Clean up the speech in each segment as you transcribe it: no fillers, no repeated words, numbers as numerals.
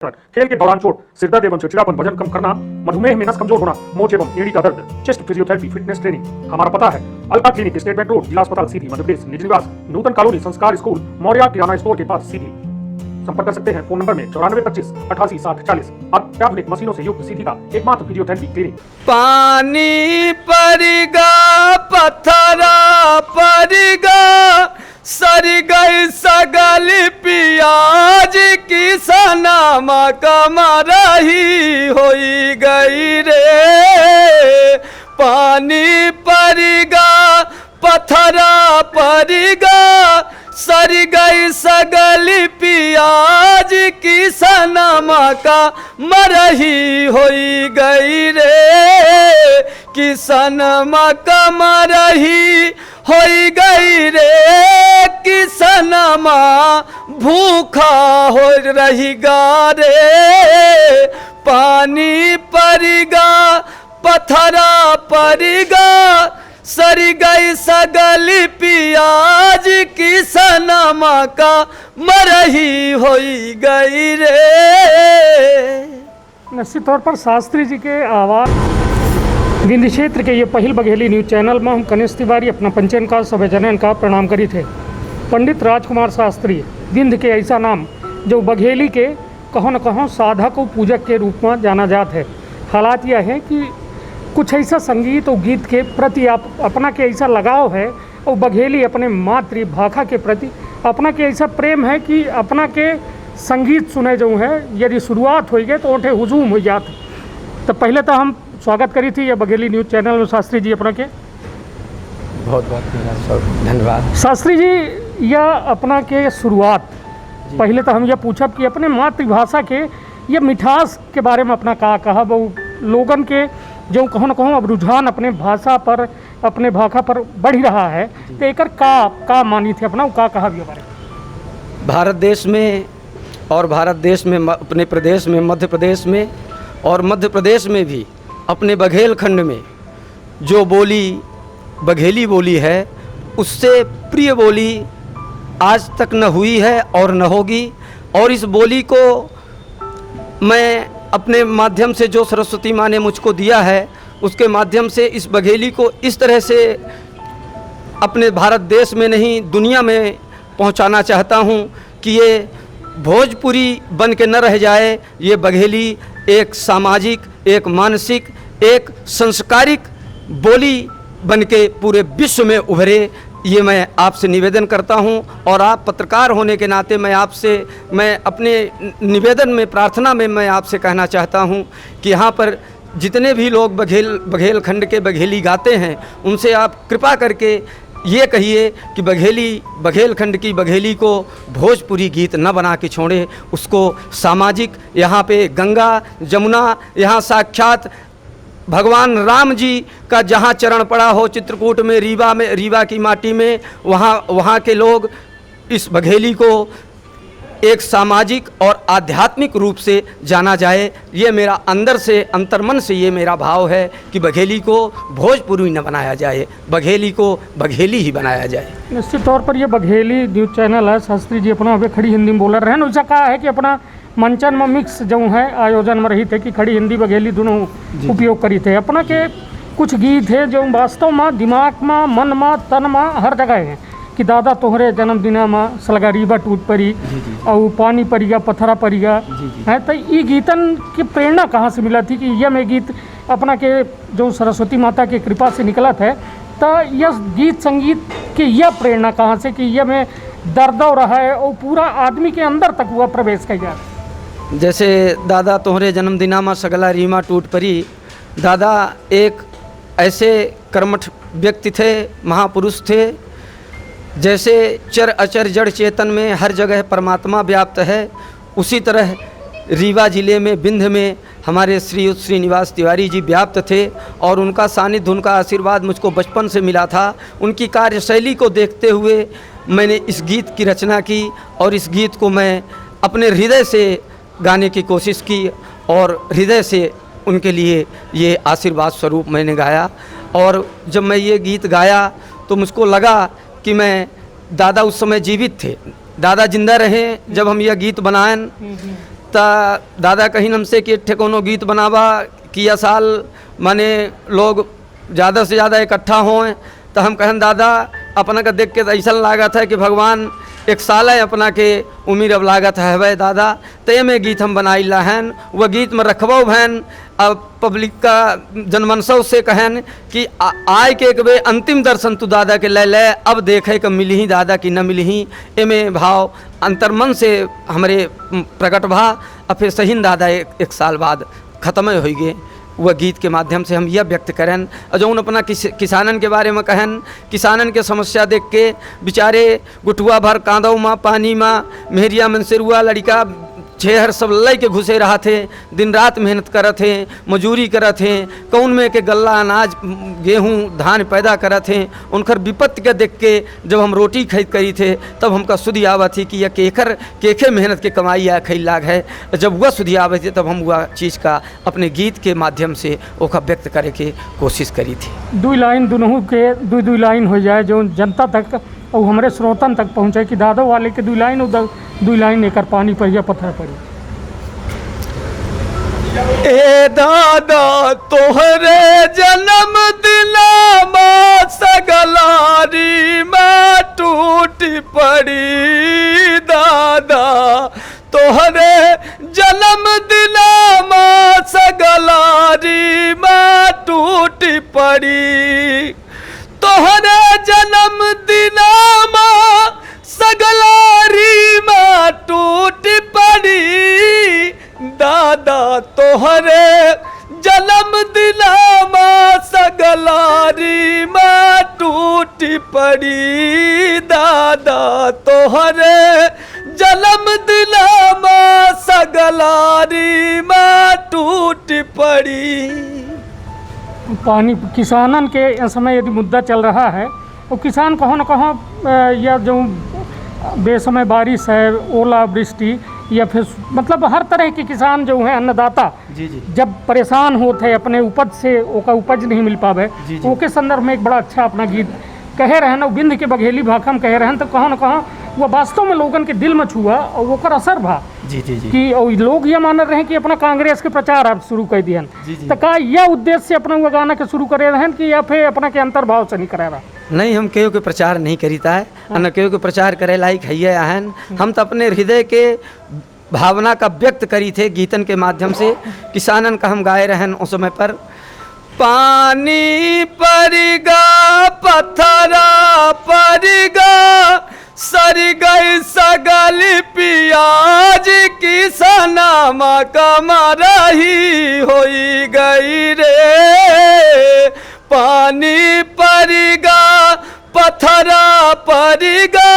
खेल के दौरान चोट, सिरदर्द एवं चिड़चिड़ापन, वजन कम करना, मधुमेह में नस कमजोर होना, मोच एवं एड़ी का दर्द, चेस्ट फिजियोथेरेपी, फिटनेस ट्रेनिंग। हमारा पता है alpha clinic, state bank road, जिला अस्पताल सीधी, मध्य प्रदेश। निज निवास नूतन कॉलोनी, संस्कार स्कूल, मौर्या किराना स्टोर के पास सीधी। संपर्क कर सकते हैं फोन नंबर में 9425 88 60 40। अत्याधुनिक मशीनों से युक्त सीधी का एकमात्र फिजियोथेरेपी क्लिनिक। पानी परिगा पत्थरा परिगा सर गई सगल पियाज की सनामा कमरही होई गई रे। पानी परिगा पत्थरा परिगा सर गई सगल पियाज की सनामा का मरही होई गई रे। किसनमा का मरही होई गई रे। किसनमा भूखा हो रहीगा रे। पानी परिगा पत्थरा परिगा सर गई सगल पियाज की सनमा का मरही होई गई रे। निश्चित तौर पर शास्त्री जी के आवाज़ विंध्य क्षेत्र के ये पहिल बघेली न्यूज चैनल में हम कनिष्ठ तिवारी अपना पंचन का सभेजनन का प्रणाम करी थे। पंडित राजकुमार शास्त्री विंध्य के ऐसा नाम जो बघेली के कहो न कहो साधक और पूजक के रूप में जाना जाता है। हालात यह है कि कुछ ऐसा संगीत और गीत के प्रति आप अपना के ऐसा लगाव है और बघेली अपने मातृभाषा के प्रति अपना के ऐसा प्रेम है कि अपना के संगीत सुने जो है यदि शुरुआत हो गए तो ओठे हुजूम हो जाते। तो पहले तो हम स्वागत करी थी ये बघेली न्यूज़ चैनल में शास्त्री जी अपना के बहुत बहुत धन्यवाद। शास्त्री जी यह अपना के शुरुआत पहले तो हम यह पूछब कि अपने मातृभाषा के ये मिठास के बारे में अपना कहा वो लोगन के जो कहो न कहो अब रुझान अपने भाषा पर बढ़ रहा है तो एक का मानी थी अपना का कहा भी हमारे भारत देश में और भारत देश में अपने प्रदेश में मध्य प्रदेश में और मध्य प्रदेश में भी अपने बघेल खंड में जो बोली बघेली बोली है उससे प्रिय बोली आज तक न हुई है और न होगी। और इस बोली को मैं अपने माध्यम से जो सरस्वती माँ ने मुझको दिया है उसके माध्यम से इस बघेली को इस तरह से अपने भारत देश में नहीं दुनिया में पहुंचाना चाहता हूं कि ये भोजपुरी बन के न रह जाए। ये बघेली एक सामाजिक, एक मानसिक, एक संस्कारिक बोली बन के पूरे विश्व में उभरे। ये मैं आपसे निवेदन करता हूं और आप पत्रकार होने के नाते मैं अपने निवेदन में प्रार्थना में मैं आपसे कहना चाहता हूं कि यहाँ पर जितने भी लोग बघेल खंड के बघेली गाते हैं उनसे आप कृपा करके ये कहिए कि बघेल खंड की बघेली को भोजपुरी गीत न बना के छोड़े। उसको सामाजिक, यहाँ पे गंगा जमुना, यहाँ साक्षात भगवान राम जी का जहाँ चरण पड़ा हो चित्रकूट में रीवा की माटी में वहाँ के लोग इस बघेली को एक सामाजिक और आध्यात्मिक रूप से जाना जाए। ये मेरा अंदर से अंतर्मन से ये मेरा भाव है कि बघेली को भोजपुरी न बनाया जाए, बघेली को बघेली ही बनाया जाए। निश्चित तौर पर ये बघेली न्यूज़ चैनल है शास्त्री जी अपना अभी खड़ी हिंदी में बोल रहे हैं। वैसा कहा है कि अपना मंचन में मिक्स जो है आयोजन में रही थे कि खड़ी हिंदी बघेली दोनों उपयोग करी थे। अपना के कुछ गीत है जो वास्तव में दिमाग में, मन में, तन में हर जगह है कि दादा तोहरे जन्मदिना में सलगा रीबा टूट पड़ी और पानी परिगा पत्थरा परिगा है। तो ये गीतन की प्रेरणा कहाँ से मिला थी कि यह में गीत अपना के जो सरस्वती माता की कृपा से निकला था। तो यह गीत संगीत की यह प्रेरणा कहाँ से कि यह में दर्द हो रहा है और पूरा आदमी के अंदर तक हुआ प्रवेश कर जाए। जैसे दादा तोहरे जन्मदिना में सगला रीमा टूट पड़ी। दादा एक ऐसे कर्मठ व्यक्ति थे, महापुरुष थे। जैसे चर अचर जड़ चेतन में हर जगह परमात्मा व्याप्त है, उसी तरह रीवा जिले में विंध्य में हमारे श्रीनिवास तिवारी जी व्याप्त थे और उनका सानिध्य, उनका आशीर्वाद मुझको बचपन से मिला था। उनकी कार्यशैली को देखते हुए मैंने इस गीत की रचना की और इस गीत को मैं अपने हृदय से गाने की कोशिश की और हृदय से उनके लिए ये आशीर्वाद स्वरूप मैंने गाया। और जब मैं ये गीत गाया तो मुझको लगा कि मैं दादा उस समय जीवित थे, दादा जिंदा रहे जब हम यह गीत बनाएं दादा कहीं हमसे कि ठे कोनो गीत बनावा किया साल माने लोग ज़्यादा से ज़्यादा इकट्ठा हों, तो हम कहन दादा अपना का देख के तो ऐसा लागत है कि भगवान एक साल है अपना के उम्र अब लागत है भाई दादा, तो में गीत हम बनाई ला हैं, वह गीत में रखबो भैन। अब पब्लिक का जनमनसों से कहन कि आय के एक बे अंतिम दर्शन तू दादा के ले अब देखे कि मिली ही दादा कि न मिली ही, एमें भाव अंतर्मन से हमारे प्रकट भा। अब फिर सही दादा एक साल बाद ख़त्म हो गए। वह गीत के माध्यम से हम यह व्यक्त करें और जौन अपना किसानन के बारे में कहन, किसानन के समस्या देख के बेचारे गुठुआ भर कांदो माँ पानी माँ मेहरिया मनसेरुआ लड़का छेहर सब लय के घुसे रहा थे, दिन रात मेहनत करत थे, मजूरी करत थे, कौन में के गल्ला अनाज गेहूँ धान पैदा करत थे। उनकर विपत्ति के देख के जब हम रोटी खरीद करी थे तब हमका सुधी आवत थी कि यह केखे मेहनत के कमाई या खई लाग है। जब वह सुधी आवत थी तब हम वह चीज़ का अपने गीत के माध्यम से ओका व्यक्त करे के कोशिश करी थी। दू लाइन दुनू के दू लाइन हो जाए जो जनता तक और हमारे श्रोतन तक पहुँचे कि दादो वाले के दू लाइन एकर पानी पर या पत्थर पड़ी। ए दादा तोहरे जन्म दिनमा सगलारी में टूटी पड़ी, दादा तोहरे जन्म दिनमा सगलारी में टूटी पड़ी, तोहरे जन्म दिनमा सगलारी में टूटी पड़ी, दादा तोहरे जन्म दिनमा सगलारी में टूटी पड़ी, दादा तोहरे जन्म दिनमा सगलारी में टूटी पड़ी। पानी किसानन के इस समय यदि मुद्दा चल रहा है तो किसान कहो न कहो या जो बेसमय बारिश है, ओला वृष्टि या फिर मतलब हर तरह के किसान जो है अन्नदाता जी जी जब परेशान होते हैं अपने उपज से, ओका उपज नहीं मिल पावे, ओके संदर्भ में एक बड़ा अच्छा अपना गीत कहे रहन और बिंद के बघेली भाखम कहे रहन, तो कहो न कहो वह वास्तव में लोगन के दिल में छुआ और ओकर असर भा जी जी जी कि और लोग ये मान रहे हैं कि अपना कांग्रेस के प्रचार आप शुरू कर दियन। तो का यह उद्देश्य से अपना वो गाना के शुरू करे रहन कि या फिर अपना के अंतर्भाव से नहीं करे रहा? नहीं, हम केहू के प्रचार नहीं करीता है न केहू के प्रचार करे लायक है आहन। हम तो अपने हृदय के भावना का व्यक्त करी थे गीतन के माध्यम से। किसानन का हम गाए रहन उस समय पर पानी परिगा पत्थरा परिगा सर गई सगल पियाज किसनमा कमरही होई गई रे, पानी परिगा पत्थरा परिगा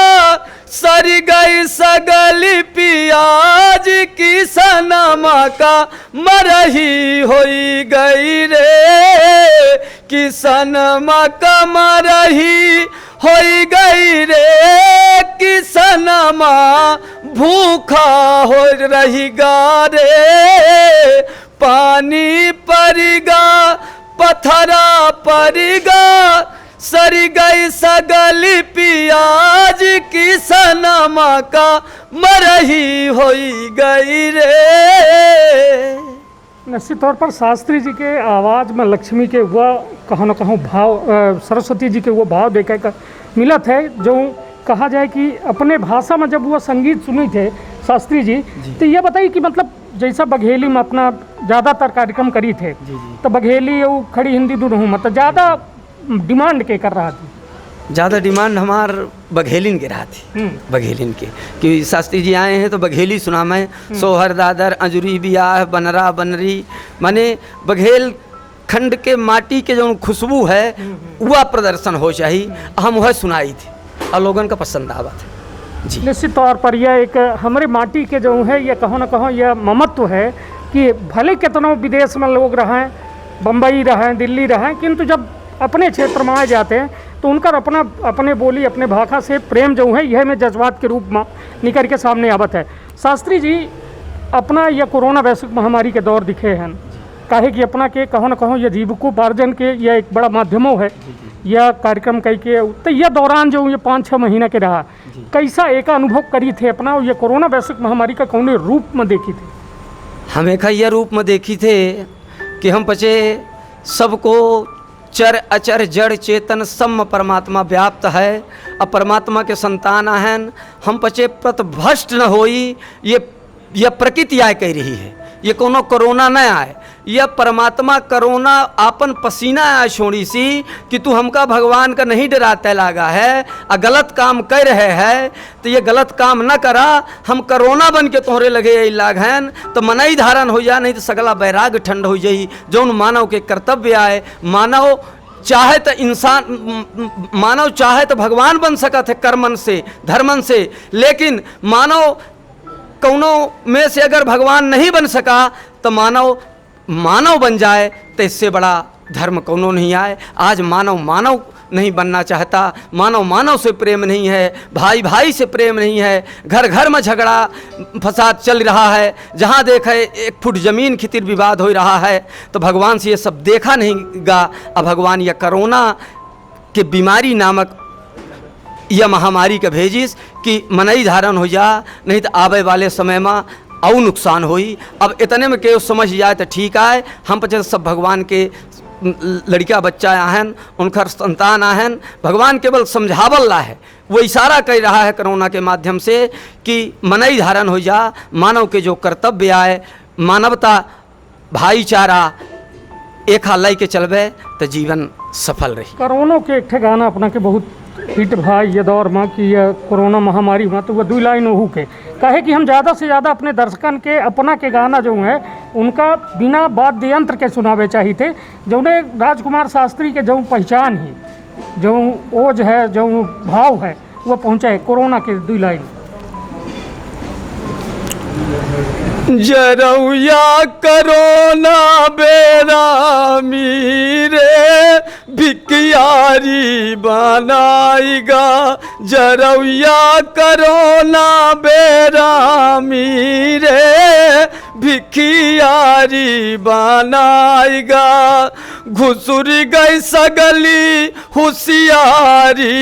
सर गई सगल पियाज किसनमा का मरही होई गई रे, किसनमा का मरही होई गई रे, किसनमा भूखा हो रही गा रे, पानी परिगा पत्थरा परिगा सर गई सगल पियाज किसनमा का मरही होई गई रे। निश्चित तौर पर शास्त्री जी के आवाज़ में लक्ष्मी के वह कहो न कहो भाव, सरस्वती जी के वो भाव देखे का मिलत है। जो कहा जाए कि अपने भाषा में जब वो संगीत सुनी थे शास्त्री जी, तो ये बताइए कि मतलब जैसा बघेली में अपना ज़्यादातर कार्यक्रम करी थे, तो बघेली और खड़ी हिंदी दोनों मतलब ज़्यादा डिमांड के कर रहा थी? ज़्यादा डिमांड हमार बघेलिन के रहा थी, बघेलिन के कि शास्त्री जी आए हैं तो बघेली सुना मैं, सोहर दादर अंजुरी बियाह बनरा बनरी, माने बघेल खंड के माटी के जो खुशबू है वह प्रदर्शन हो चाहिए, हम वह सुनाई थी और लोगन का पसंद आवा था जी। निश्चित तौर पर यह एक हमारे माटी के जो है यह कहो न कहो यह ममत्व है कि भले कितनों विदेश में लोग रहें, बम्बई रहें, दिल्ली रहें, किंतु जब अपने क्षेत्र में आ जाते हैं तो उनका अपने बोली अपने भाषा से प्रेम जो है यह में जज्बात के रूप में निकल के सामने आवत है। शास्त्री जी अपना यह कोरोना वैश्विक महामारी के दौर दिखे हैं, काहे कि अपना के कहो न कहो यह जीविकोपार्जन के यह एक बड़ा माध्यमों है, यह कार्यक्रम कई के तो यह दौरान जो ये 5-6 महीना के रहा, कैसा एक अनुभव करी थे अपना, ये कोरोना वैश्विक महामारी का कौन रूप में देखी थी? हमें खैया रूप में देखी थे कि हम पचे सबको चर अचर जड़ चेतन सम परमात्मा व्याप्त है, अब परमात्मा के संतान आहन, हम पचे प्रतभ्रष्ट न होई। ये प्रकृति आय कह रही है, ये कोनो कोरोना न आए, यह परमात्मा करोना आपन पसीना आए छोड़ी सी कि तू हमका भगवान का नहीं डराते लागा है, गलत काम कर रहे है तो ये गलत काम न करा, हम करोना बन के तोहरे लगे लागहन तो मनई धारण हो जा, नहीं तो सगला बैराग ठंड हो जाई। जौन मानव के कर्तव्य आए, मानव चाहे तो इंसान, मानव चाहे तो भगवान बन सकत है कर्मन से धर्मन से, लेकिन मानव कौनों में से अगर भगवान नहीं बन सका तो मानव बन जाए तो इससे बड़ा धर्म कौनों नहीं आए। आज मानव नहीं बनना चाहता, मानव से प्रेम नहीं है, भाई भाई से प्रेम नहीं है, घर घर में झगड़ा फसाद चल रहा है, जहाँ देखे 1 फुट ज़मीन खितिर विवाद हो रहा है। तो भगवान से ये सब देखा नहीं गा। अब भगवान यह कोरोना के बीमारी नामक यह महामारी का भेजिस कि मनई धारण हो जा, नहीं तो आवे वाले समय में और नुकसान होई। अब इतने में केव समझ जाए तो ठीक आए, हम पचे सब भगवान के लड़का बच्चा आहन, उनका संतान आहन, भगवान केवल समझावल ला है, वो इशारा कर रहा है कोरोना के माध्यम से कि मनई धारण हो जा, मानव के जो कर्तव्य आए, मानवता भाईचारा एक हाल के चलबे तो जीवन सफल रही। कोरोना के एक ठे गाना अपना के बहुत हिट भाई ये दौर में कि यह कोरोना महामारी में तो वह 2 लाइन ओहू के कहे कि हम ज़्यादा से ज़्यादा अपने दर्शकन के अपना के गाना जो है उनका बिना वाद्य यंत्र के सुनावे चाहिए थे, जो ने राजकुमार शास्त्री के जो पहचान ही जो ओज है जो भाव है वह पहुँचाए कोरोना के 2 लाइन। जरौया करोना बेरामी रे भिकियारी बनाएगा, जरौया करोना बेरामी रे भिकियारी बनाएगा, घुसुर गई सगली होशियारी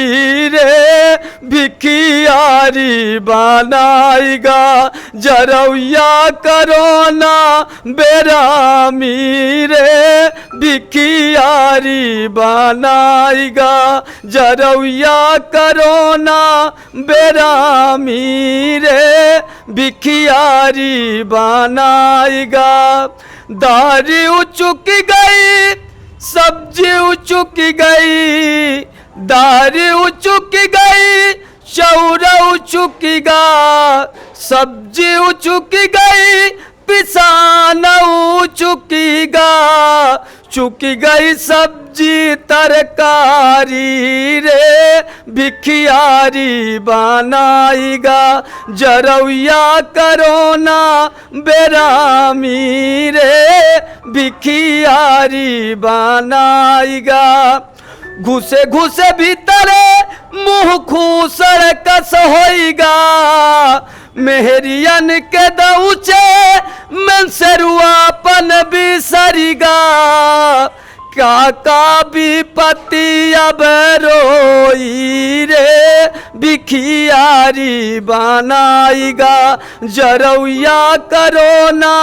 रे भिकियारी बनाएगा, जरौया करोना बेरामी रे भिकियारी बनाएगा, जरौया करोना बेरामी रे भिकियारी बनाएगा। दारी उचुक गई सब्जी उचुक गई, दारी उचुक गई चौरा उचुक गा, सब्जी उचुक गई पिसान उचुकी गा, चुकी गई सब्जी तरकारी रे भिखियारी बनाएगा, जरौया करोना बेरामी रे भिखियारी बनाएगा, घुसे घुसे भीतरे मुँह खूसड़ कस होइगा, मेहरियन के दउचे मन सेरुआपन बिसरिगा, काका विपत्ति अब रोई रे भिखियारी बनाएगा, जरौया करोना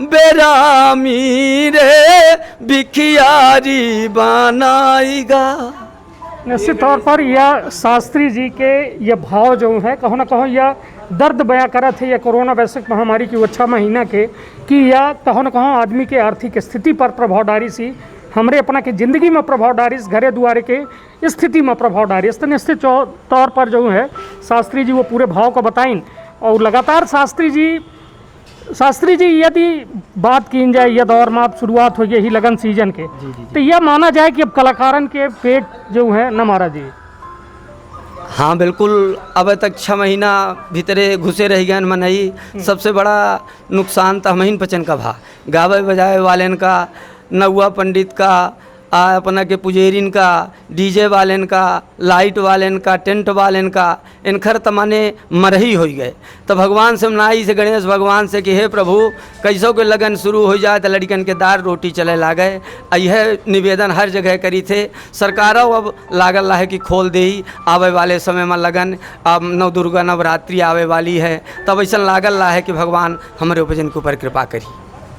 बेरामी रे भिखियारी बनाएगा। निश्चित तौर पर यह शास्त्री जी के यह भाव जो है कहो ना कहो यह दर्द बयां करत है, यह कोरोना वैश्विक महामारी की 6 महीना के कि यह कहो ना कहो आदमी के आर्थिक स्थिति पर प्रभाव डारी सी, हमरे अपना के ज़िंदगी में प्रभाव डारिस, घरे दुआरे के स्थिति में प्रभाव डारिस। तो निश्चित तौर पर जो है शास्त्री जी वो पूरे भाव को बताइन और लगातार शास्त्री जी यदि बात की जाए यह दौर में आप शुरुआत हो गई ही लगन सीजन के तो यह माना जाए कि अब कलाकारन के पेट जो है न मारा जी। हाँ बिल्कुल, अब तक 6 महीना भीतरे घुसे रह गए मनई, सबसे बड़ा नुकसान तो हमहिन पचन का भा, गावे बजावे वालेन का, नौआ पंडित का अपना के पुजेरिन का, डीजे वालेन का, लाइट वालेन का, टेंट वालेन का, इनखर तमाने मरही हो गए। तो भगवान से मनाई से गणेश भगवान से कि हे प्रभु कैसों के लगन शुरू हो जाए तो लड़कन के दार रोटी चले लागे। यह निवेदन हर जगह करी थे। सरकारों अब लागल है कि खोल दे आवे वाले समय में लगन। अब नव दुर्गा नवरात्रि आवे वाली है, तब ऐसा लागल है कि भगवान हमारे उपजन के ऊपर कृपा करी।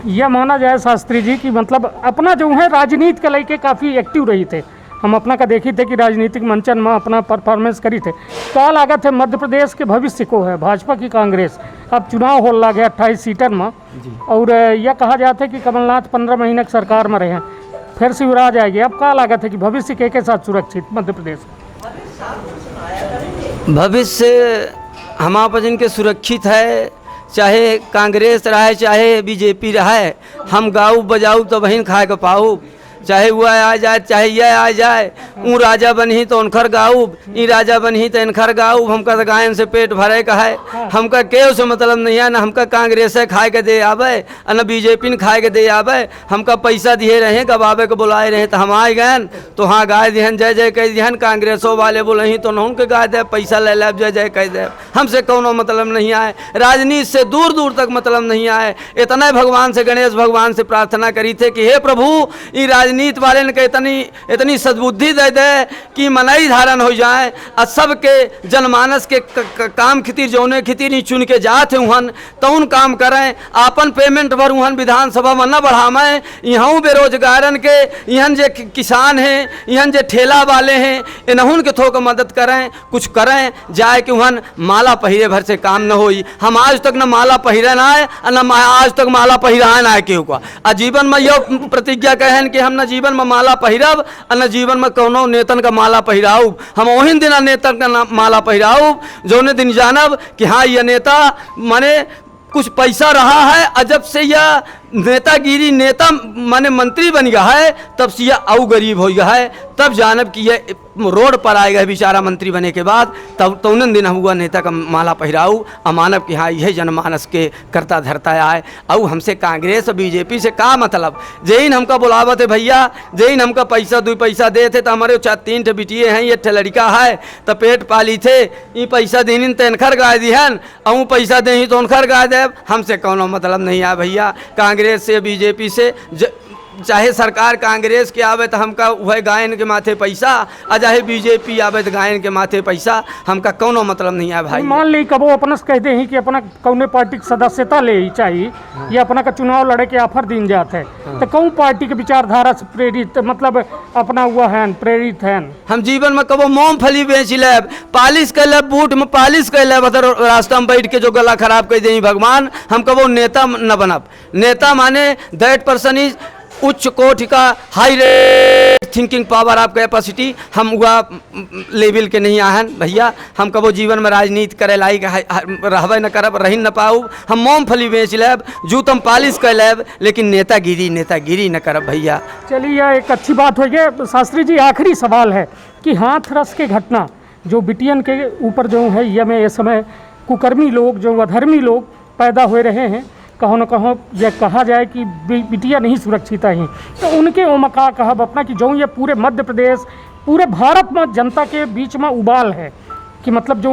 यह माना जाए शास्त्री जी कि मतलब अपना जो है राजनीति के लेके काफ़ी एक्टिव रही थे। हम अपना का देखी थे कि राजनीतिक मंचन में अपना परफॉर्मेंस करी थे। क्या लागत है मध्य प्रदेश के भविष्य को है भाजपा की कांग्रेस? अब चुनाव हो लगे 28 सीटन में, और यह कहा जाता है कि कमलनाथ 15 महीने की सरकार में रहे, फिर से युवराज आएगी। अब क्या लागत है कि भविष्य के साथ सुरक्षित मध्य प्रदेश? भविष्य हमारे के सुरक्षित है, चाहे कांग्रेस रहे चाहे बीजेपी रहे। हम गाऊ बजाऊ तो बहन खाए के पाऊ, चाहे वह आ जाए चाहे यह आ जाए। ऊ राजा बनी तो उनखर गाऊ, ई राजा बनी तो इनखर गाऊ। हमका तो गायन से पेट भरे का है, हमका केव से मतलब नहीं है। न हमका कांग्रेस खाए के दे आवे, न बीजेपी ने खाए के दे आवे। हमका पैसा दिए रहे गवावे के बुलाए रहे तो हम आए गए तो हाँ गाय दिहन जय जय कह दिहन। कांग्रेसों वाले बोले तो न उनके गाय दे, पैसा ले ले जय जय कह दे। हमसे कोनो मतलब नहीं आए, राजनीति से दूर दूर तक मतलब नहीं आए। इतना भगवान से गणेश भगवान से प्रार्थना करी थे कि हे प्रभु ई राजनीति वाले ने इतनी सद्बुद्धि दे दे कि मनाई धारण हो जाए और सबके जनमानस के काम खितिर जौने खितिर ही चुन के जाते हुन तो उन काम करें। आपन पेमेंट भर हुन विधानसभा में न बढ़ावें। यहाँ बेरोजगारन के, यहाँ जे किसान हैं, यहाँ जे ठेला वाले हैं, इन्हों के थोक मदद करें, कुछ करें जाए कि वहन माला पहिरे भर से काम न होई। हम आज तक न माला पहिरे न आए न आज तक माला पहिरा न आए केहू का। आ जीवन में यह प्रतिज्ञा कहन कि हम न जीवन में माला पहिरब न जीवन में कोनो नेतन का माला पहिराऊ। हम वही दिन नेतन का माला पहिराऊ जौने दिन जानब कि हाँ यह नेता माने कुछ पैसा रहा है। अजब से यह नेतागिरी नेता माने मंत्री बन गया है, तब से यह आऊ गरीब हो गया है। तब जानब कि यह रोड पर आएगा बेचारा मंत्री बने के बाद, तब तो उन दिन हुआ नेता का माला पहिराऊ अमानव कि हाँ यह जनमानस के करता धरता आए। और हमसे कांग्रेस और बीजेपी से का मतलब? जैन हमका बुलावत है भैया, जैन हमका पैसा 2 पैसा दे थे तो हमारे 3 ठे बिटिए हैं, ये ठे लड़का है तो पेट पाली थे। ये पैसा देनी तो इनखर गाय दिहन और पैसा दे तो उनखर गाय दे। हमसे कोनो मतलब नहीं है भैया कांग्रेस से बीजेपी से। चाहे सरकार कांग्रेस के आवे तो हमका वह गायन के माथे पैसा, आ चाहे बीजेपी आवे तो गायन के माथे पैसा। हमका कोनो मतलब नहीं है भाई। मान ली कबो अपना कहते हैं कि अपना कौने पार्टी की सदस्यता ले ही चाहिए या अपना का चुनाव लड़े के ऑफर दिन जाते हैं तो कौन पार्टी के विचारधारा से प्रेरित मतलब अपना हुआ है प्रेरित है? हम जीवन में कबो मूंगफली बेच लेब, पालिश कर लेब, बूट में पालिश कर लेब, रास्ता में बैठ के जो गला खराब कर दे भगवान। हम कबो नेता न बनब। नेता माने दैट पर्सन इज उच्च कोटि का high rate thinking power of capacity. हम वह लेवल के नहीं आहन भैया। हम कबो जीवन में राजनीति करे लायक रहबे न करब, रही न पाऊ। हम मूंगफली बेच लेब, जूतम पालिश कर लेब, लेकिन नेतागिरी न करब भैया। चलिए यह एक अच्छी बात हो गई। शास्त्री जी आखिरी सवाल है कि हाथरस के घटना जो बिटियन के ऊपर जो है यह में इस समय कुकर्मी लोग जो अधर्मी लोग पैदा हो रहे हैं, कहो न कहो यह कहा जाए कि बिटिया नहीं सुरक्षित हैं, तो उनके उमका कहब अपना कि जो ये पूरे मध्य प्रदेश पूरे भारत में जनता के बीच में उबाल है कि मतलब जो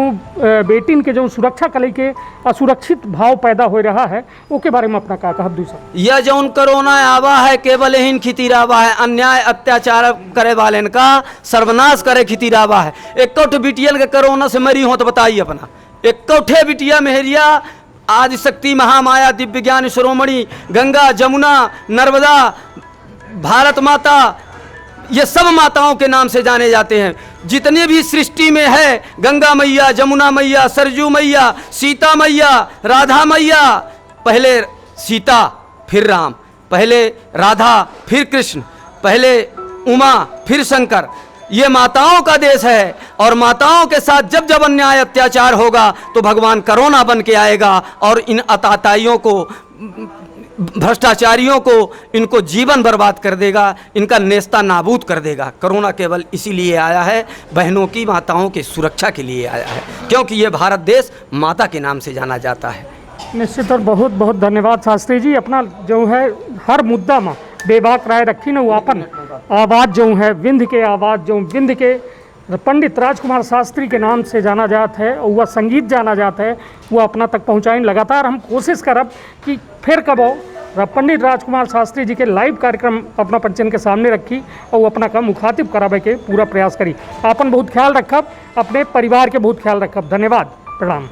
बेटिन के जो सुरक्षा के लेके असुरक्षित भाव पैदा हो रहा है उसके बारे में अपना का कहब? दूसरा यह जो कोरोना आवा है केवल इन खितिर आवा है, अन्याय अत्याचार करे वाले का सर्वनाश करे खितिर आवा है। एक बिटियल के कोरोना से मरी हो तो बताइए अपना। एक बिटिया मेहरिया आदि शक्ति महामाया दिव्य ज्ञान शिरोमणि गंगा जमुना नर्मदा भारत माता, ये सब माताओं के नाम से जाने जाते हैं। जितने भी सृष्टि में है गंगा मैया, जमुना मैया, सरजू मैया, सीता मैया, राधा मैया, पहले सीता फिर राम, पहले राधा फिर कृष्ण, पहले उमा फिर शंकर। ये माताओं का देश है और माताओं के साथ जब जब अन्याय अत्याचार होगा तो भगवान कोरोना बन के आएगा और इन अताताइयों को, भ्रष्टाचारियों को, इनको जीवन बर्बाद कर देगा, इनका नेस्ता नाबूद कर देगा। कोरोना केवल इसीलिए आया है, बहनों की माताओं की सुरक्षा के लिए आया है, क्योंकि ये भारत देश माता के नाम से जाना जाता है। निश्चित और बहुत बहुत धन्यवाद शास्त्री जी। अपना जो है हर मुद्दा में बेबाक राय रखी न वो अपन आवाज़ जो है विंध्य के आवाज़ जो विंध्य के पंडित राजकुमार शास्त्री के नाम से जाना जाता है और वह संगीत जाना जाता है, वो अपना तक पहुँचाएं। लगातार हम कोशिश करब कि फिर कबो पंडित राजकुमार शास्त्री जी के लाइव कार्यक्रम अपना पंचन के सामने रखी और वो अपना का मुखातिब करावे के पूरा प्रयास करी। आपन बहुत ख्याल रखब, अपने परिवार के बहुत ख्याल रखब। धन्यवाद, प्रणाम।